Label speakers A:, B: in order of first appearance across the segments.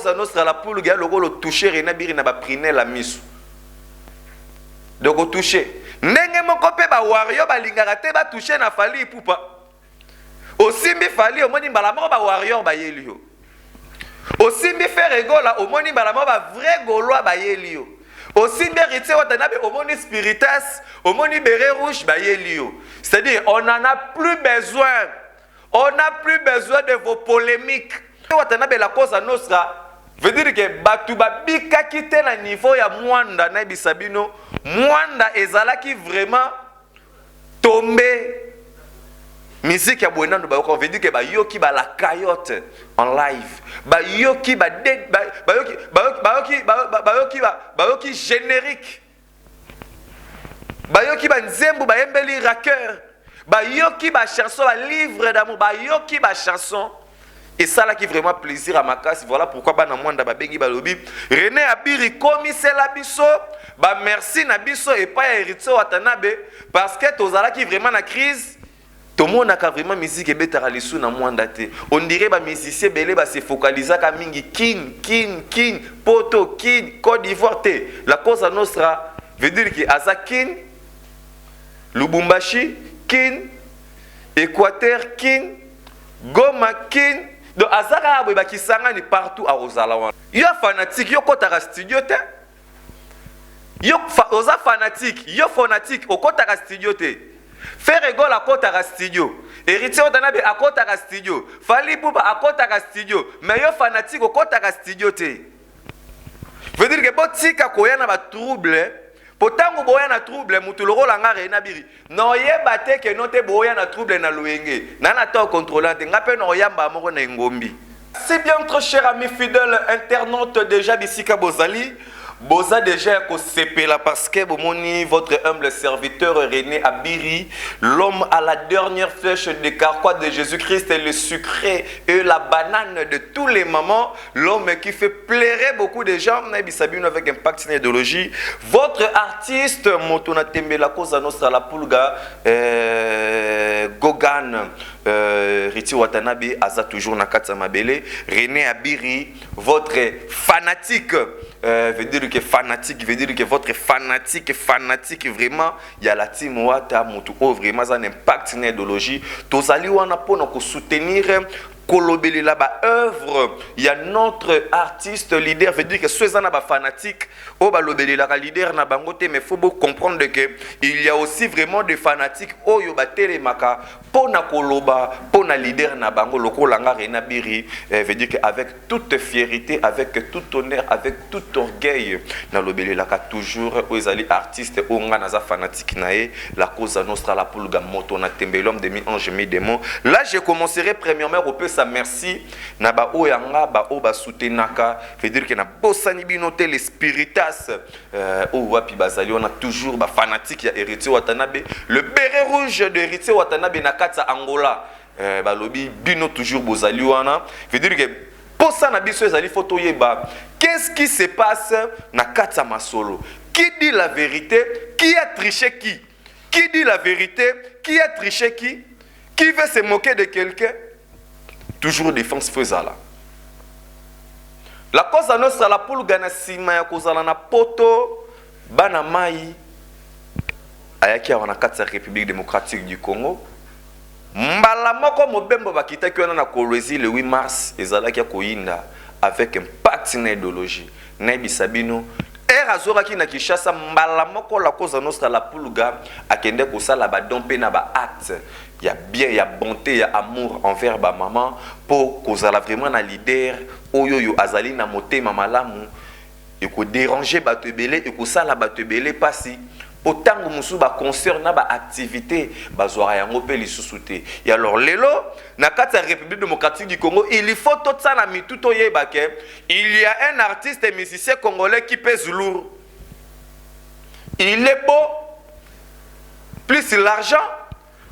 A: cause nostra la poule ga le toucher René Abiri na ba priner la misu donc toucher ndenge moko pe ba warrior ba lingaka te ba toucher na Fally Ipupa osimbi Fally omoni mbala moko ba warrior ba yelio osimbi Ferregola omoni mbala moko ba vrai gaulois ba yelio osimbi Héritier Watanabe omoni Spiritas omoni Béret Rouge ba yelio c'est-à-dire on n'en a plus besoin. On n'a plus besoin de vos polémiques. Watanabe la cause nostra veut dire que Batuba bika kite na niveau ya Mwanda na Bisabino Mwanda ezala qui vraiment tombé musique ya Bwenando ba veut dire que ba yoki ba la cayotte en live ba yoki ba yoki générique ba yoki ba nzembu ba embeli racker ba yoki ba chanson ba livre d'amour ba yoki ba chanson et ça là qui vraiment plaisir à ma casse. Voilà pourquoi ba na Mwanda ba bengi ba lobi René Abiri komi c'est la biso ba merci na biso et pas Héritier Watanabe parce que tozala qui vraiment na crise tout le monde a vraiment musique et betara lisu na Mwanda te on dirait ba musicien belé ba se focaliser ka mingi kin poto kin Côte d'Ivoire te la cause nostra veut dire que Azakin Lubumbashi kin Équateur kin Goma kin donc azaka boy bakisanga ni partout à Rosalawan yo fanatique yo kotaka studio te yo oza fanatique yo fanatique okotaka studio te Ferregola akotaka studio Héritier Watanabe akotaka studio Fally Ipupa akotaka studio mais yo fanatique okotaka studio te veut dire que botika koyana ba trouble Potango boya na trouble mutuloko langa René Abiri. No yeba te ke no te boya na trouble na loyenge. Nana to contrôlante ngape no yamba moko na ngombi. C'est bien très cher ami fidèle internaute déjà Bisika Bozali. Boza déjà là parce que bomoni votre humble serviteur René Abiri, l'homme à la dernière flèche de carquois de Jésus-Christ et le sucré et la banane de tous les mamans, l'homme qui fait pleurer beaucoup de gens, avec impact idéologie. Votre artiste Motona Tembela Koza Nostra la Pulga Gogan Héritier Watanabe Aza toujours Nakatsa Mabele, René Abiri, votre fanatique veut dire que fanatique, veut dire que votre fanatique vraiment, il y a la team Wata Mutu vraiment un impact sur l'idéologie. Tozali wana pona ko soutenir kolobeli la ba œuvre, il y a notre artiste leader veut dire que ceux na ba fanatique o ba lobeli la leader na bangote mais faut comprendre que il y a aussi vraiment des fanatiques oyo ba telemaka pona koloba pona leader na bango lokolanga René Abiri veut dire que avec toute fierté, avec tout honneur, avec tout orgueil na lobeli la toujours ozali artiste o nga na za fanatique nae la cause nostra la pulga moto na tembelom demi ange mi démon. Là je commencerai premièrement au peu ça merci na ba oyanga ba o ba soutenaka veut dire que na bosani binote les spiritas o wapi bazali on a toujours ba fanatique ya Héritier Watanabe le béret rouge de Héritier Watanabe na katsa Angola ba lobi bino toujours bozali wana veut dire que pour ça na biso ezali photo yeba qu'est-ce qui se passe na katsa masolo qui dit la vérité qui a triché qui dit la vérité qui a triché qui veut se moquer de quelqu'un. Toujours défense faisala. La cause à nostra la poule gana sima ya kozala na poto bana mai ayaki ya wanakati ya République démocratique du Congo. Mbala moko mobembo bakita ki wana na Kolwezi le 8 mars ezalaki ya koyinda avec impact na idéologie. Na bisabino azoraki na Kinshasa mbala moko la cause à nostra la poule ga akende kosala ba dompe na ba acte. Il y a bien, il y a bonté, il y a amour envers ma maman pour qu'on soit vraiment un leader. Oyo azali na moté mamalamu et ko déranger batebele et ko sala batebele passi autant que musu ba concert na ba activité bazwara yango pe lisusuté. Et alors lelo na kati ya République démocratique du Congo, il faut tout ça na mituto yebake. Il y a un artiste et musicien congolais qui pèse lourd. Il est beau plus l'argent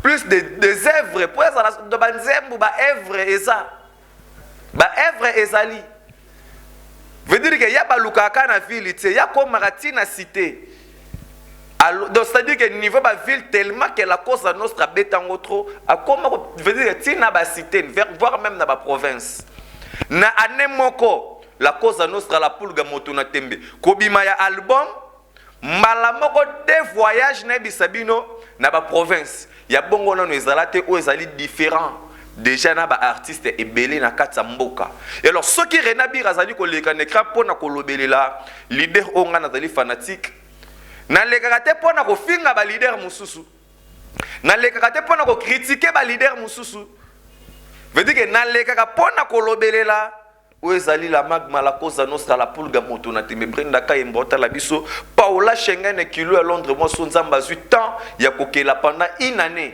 A: plus des œuvres pour de banzembu ba œuvre eza ba œuvre ezali veut dire que ya balukaka na ville te ya ko maratina cité donc c'est à dire que niveau ba ville tellement que la cause à nostra betango trop a comme veut dire que tina ba cité voire même na ba province na anemoko la cause nostra la pulga moto na tembe kobima ya album mbala moko de voyage na bisabino na ba province ya bongo na ezalate o ezali différent déjà na ba artiste ebele na katsa mboka. Et alors ceux qui René azali ko leka nekra pona ko lobelela leader onga na zali fanatique na leka te pona ko finga ba leader mususu na leka te pona ko critiquer ba leader mususu veut dire que na leka pona ko lobelela o ezali la magma la cause nostra la pulga moto na tembe Brenda Kayemba la biso Paola Schengen kilo à Londres moi son nzamba 8 ans ya kokela pendant une année.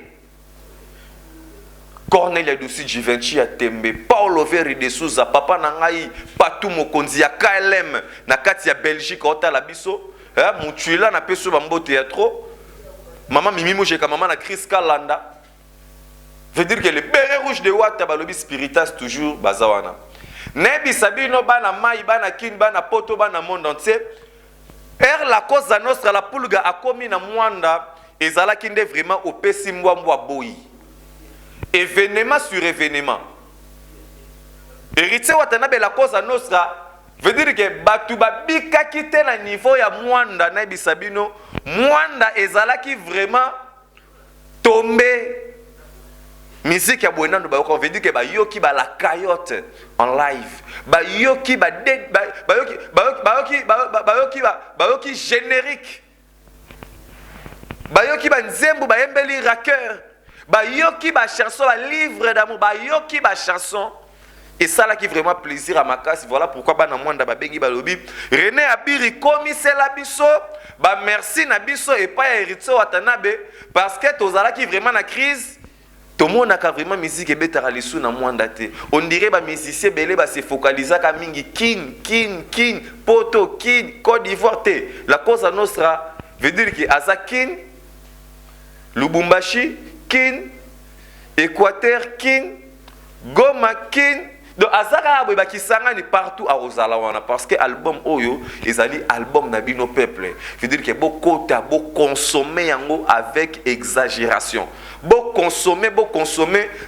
A: Cornelia Dussi Givenchy à tembe Paulo Veri de Souza papa na ngai Patou Mokonzi ya KLM na kati ya Belgique ota la biso mutuila na peso bambo théâtre maman Mimi Mojeka maman na Chris Kalanda veut dire que le béret rouge de Wata balobi spiritas toujours bazawana Nebi Sabino bana mai bana kin bana poto bana monde entier la cause à nostra la pulga a commis na mwanda ezala kinde vraiment au pesi mbwa boyi événement sur événement héritier watanabe la cause à nostra veut dire que batu babika kite na niveau ya mwanda Nebi Sabino mwanda ezala ki vraiment tombé. Musique ya Bwenando ba on veut dire que ba yoki ba la cayotte en live ba yoki ba dead ba yoki générique ba yoki ba nzembo ba embeli racker ba yoki ba chanson ba livre d'amour ba yoki ba chanson et ça là qui vraiment plaisir à ma casse. Voilà pourquoi ba na mwanda ba bengi ba lobi René Abiri komi c'est la biso ba merci na biso et pas héritier watanabe parce que tozala qui vraiment na crise. Tout le monde a vraiment musique et bêta ralisu na mwanda te. On dirait ba musicien belé ba se focaliser ka mingi kin poto kin Côte d'Ivoire te. La cause à nostra veut dire que Azakin Lubumbashi kin Équateur kin Goma kin donc azaka ba kisanga ni partout à Rosalawana parce que album oyo ezali album na bino peuple veut dire que beaucoup ta beau consommer yango avec exagération beau consommer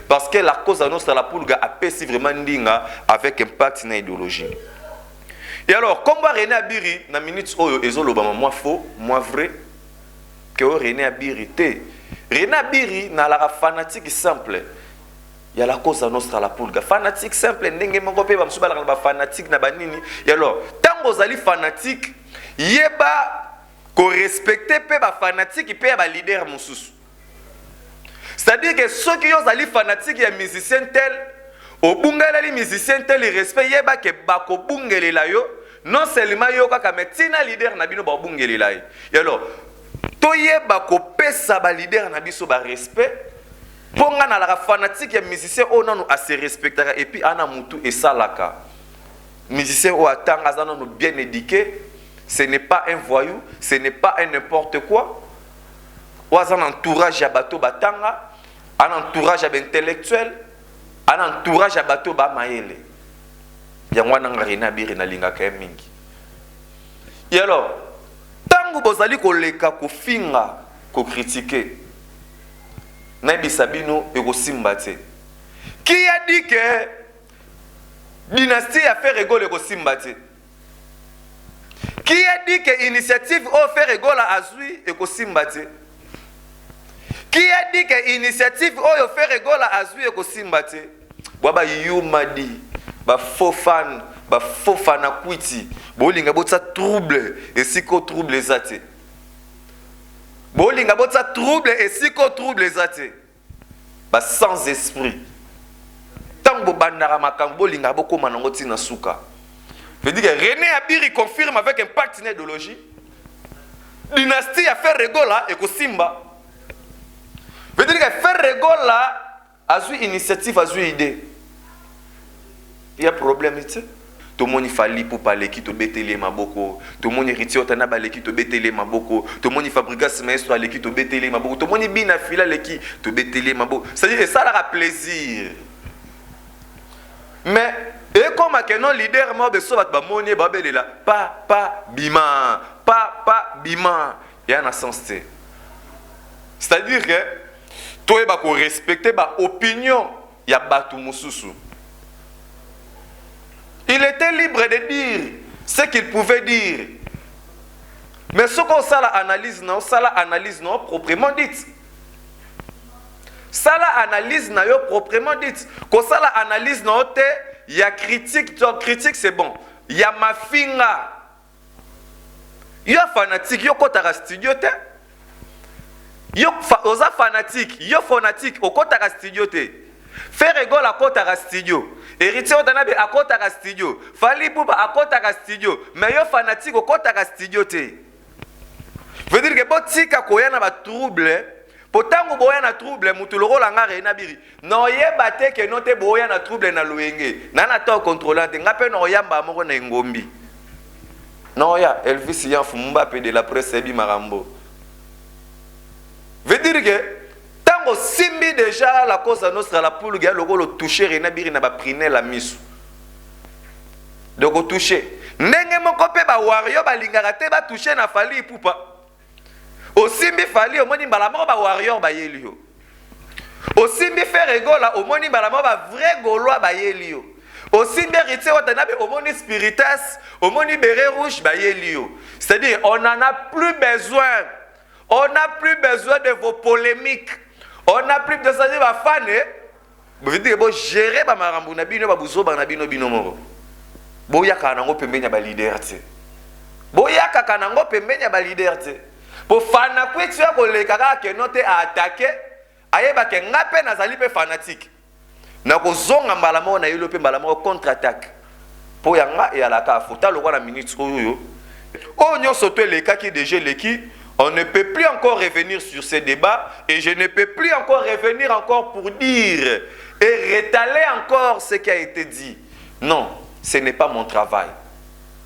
A: parce que la cause à nostra la pulga a pesi vraiment ndinga avec impact na idéologie. Et alors comme René Abiri na minutes oyo ezoloba moi faux moi vrai que René Abiri te René Abiri na la fanatique simple. Il y a la cause à nostra la pulga fanatique simple ndenge moko pe ba msuba la fanatique na banini. Et alors tango zali fanatique yeba ko respecter pe ba fanatique pe ba leader mususu. C'est-à-dire que ceux qui ont ali fanatique ya musicien tel au bungala li musicien tel le respect yeba ke bako bungelela yo non seulement yo kaka metina leader na bino ba bungelela. Et alors to yeba ko pesa ba leader na biso ba respect ponga na la fanatique ya musicien onano a se respectera et puis ana mutu et salaka musicien o atanga zana no bien éduqué ce n'est pas un voyou ce n'est pas un n'importe quoi ou un entourage ya bato batanga un entourage ya intellectuel un entourage ya bato ba maele yango na René Abiri na linga ka mingi. Et alors tango bozali ko leka ko finga ko critiquer Nebi Sabino et Rosimbate. Qui a dit que dynastie a fait rigoler Rosimbate? Qui a dit que initiative a fait rigoler Azui et Rosimbate? Qui a dit que initiative a fait rigoler Azui et Rosimbate? Baba Yumadi, ba faux fan na kwiti. Bolinga botsa trouble et si ko trouble zate. Bolinga botsa trouble et si ko trouble zate. Ba sans esprit. Tango bandara makambo bolinga boko manango tina suka. Veut dire que René Abiri confirme avec un partenaire idéologie. Dynastie a fait regola et ko simba. Veut dire que faire regola a eu initiative a eu idée. Il y a problème ici. Tout le monde il fallait pour parler qui te bétélé maboko. Tout le monde héritier otana balé qui te bétélé maboko. Tout le monde il fabrique maestro aller qui te bétélé maboko. Tout le monde il bina fila les qui te bétélé maboko. C'est-à-dire ça a plaisir. Mais et comme que non leader moi be so bat ba moni ba belela pa bima il y a un sens. C'est-à-dire que toi ba ko respecter ba opinion ya batu mususu. Il était libre de dire ce qu'il pouvait dire. Mais ce qu'on ça l'analyse non proprement dite. Ça l'analyse non proprement dite. Quand ça l'analyse non te, il y a critique, critique c'est bon. Il y a ma finga. Il y a fanatique, il y a kotara studio te. Yo oza fanatique, yo fanatique au kotara studio te. Faire rigole à kotara studio. Héritier Watanabe à kotara studio. Fali Poupa à kotara studio. Mais yo fanatique au kotara studio te. Veut dire que botika koya na ba trouble. Potango boya na trouble mutuloro la ngare na biri. No yeba te ke no te boya na trouble na luenge. Nana to contrôlante ngape no yamba moko na ngombi. No ya Elvis Yanfu Mbappé de la presse Ebi Marambo. Veut dire que tango simbi déjà la cause à nostra la poule ga logo le toucher rena biri na ba priner la misu. Donc au toucher. Ndenge moko pe ba wario ba lingaka te ba toucher na Fali Poupa. Au simbi Fali au moni balamo ba warrior ba yelio. Au simbi faire rigola au moni balamo ba vrai gaulois ba yelio. Au simbi héritier Watanabe au moni spiritas, au moni béret rouge ba yelio. C'est-à-dire on n'en a plus besoin. On n'a plus besoin de vos polémiques. On n'a plus besoin de vos fans. Vous voulez dire, gérer ba marambu na bino ba buzo ba na bino bino moro. Boyaka nango pembenya ba leader te. Boyaka kanango pembenya ba leader te. Pour fana kwetu ya koleka ke note a attaquer, ayeba ke ngape nazali pe fanatique. Na kozonga mbala mo na yelo pe mbala mo contre attaque. Po yanga e alaka futa lokwa na minute oyo. Onyo soto leka ki déjà leki. On ne peut plus encore revenir sur ces débats et je ne peux plus encore revenir encore pour dire et rétaler encore ce qui a été dit. Non, ce n'est pas mon travail.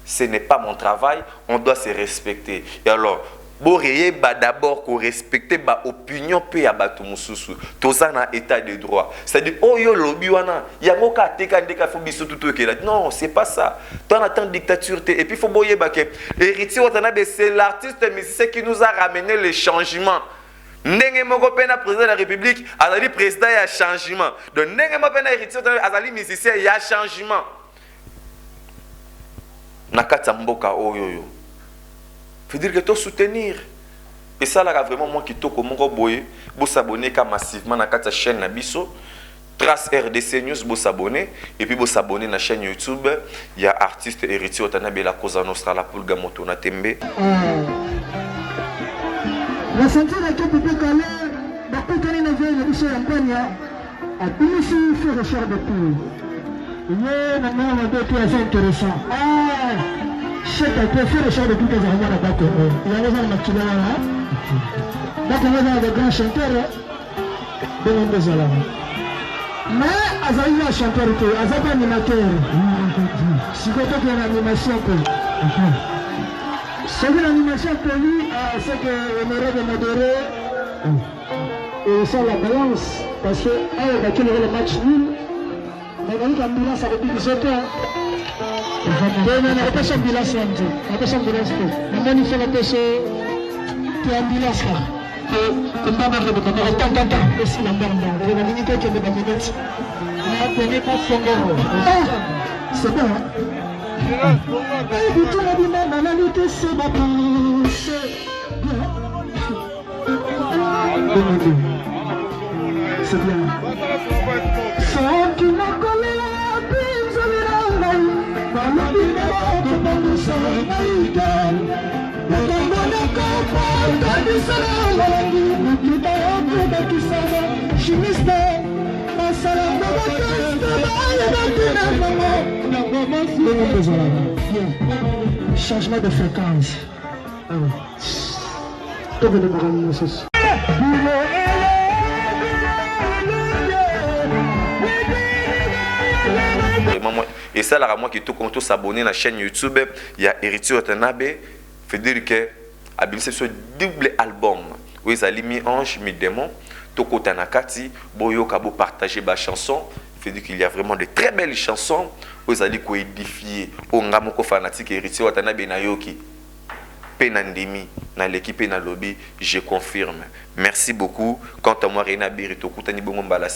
A: Ce n'est pas mon travail, on doit se respecter. Et alors, Boreye ba d'abord qu'on respecte ba opinion pe ya bato mususu. Toza na état de droit. C'est-à-dire oh yo lobi wana yango ka teka ndeka fo biso tutu ke la. Non, c'est pas ça. Toi on attend dictature et puis faut boye ba ke héritier Watanabe c'est l'artiste musicien qui nous a ramené le changement. Ndenge moko pe na président de la République, azali président ya changement. Donc ndenge moko pe na héritier Watanabe azali musicien ya changement. Nakata mboka oyo. Faut dire que tu soutenir. Et ça, là, vraiment, moi qui toque au Mongo Boye, vous s'abonner massivement à la chaîne Nabiso, Trace RDC News, vous s'abonner, et puis vous s'abonner à la chaîne YouTube. Il y a artiste héritier Watanabe la cause nostra la poule gamoto na tembe.
B: La santé de l'équipe peut aller, la pétale ne vient de Michel Ampania, à Tunisie, fait recherche de tout. Il y a maintenant un deux très intéressant. Chaque fois, faire le chant de toutes les armes à Bakou. Il y a des gens qui sont là. Donc, on va avoir des grands chanteurs. De nombreux élèves. Mais, Azaï est chanteur, Azaï est animateur. Si vous avez une animation, c'est une animation pour lui, c'est qu'on aurait de modérer. Et ça, la balance, parce qu'elle a tiré le match nul. Mais dans l'ambulance, avec les autres. Na pesa ambulance nje. Na pesa ambulance tu. Na ni fela pesa tu ambulance ka. Kumbaba ko ko ko tanta pesa la mbamba. Na ni ko ke de minutes. Na connais pas Songo. C'est bon. Et tout la bimba na lutte c'est ba pousse. C'est bien. Sans qui n'a collé changement de fréquence.
A: Et ça, là, moi qui tout compte s'abonner à la chaîne YouTube, il y a Héritier Watanabe, fait dire que Abilisé ce double album, où ils ont mis ange, mis démon, Toko Tanakati, Boyo Kabo partager ma chanson, fait dire qu'il y a vraiment de très belles chansons, où ils ont dit qu'on édifié, au Ngamoko fanatique Héritier Watanabe Nayoki, Penandemi, dans l'équipe et dans le lobby, je confirme. Merci beaucoup. Quant à moi, Réna Birito, Koutani Bongo Mbalassi.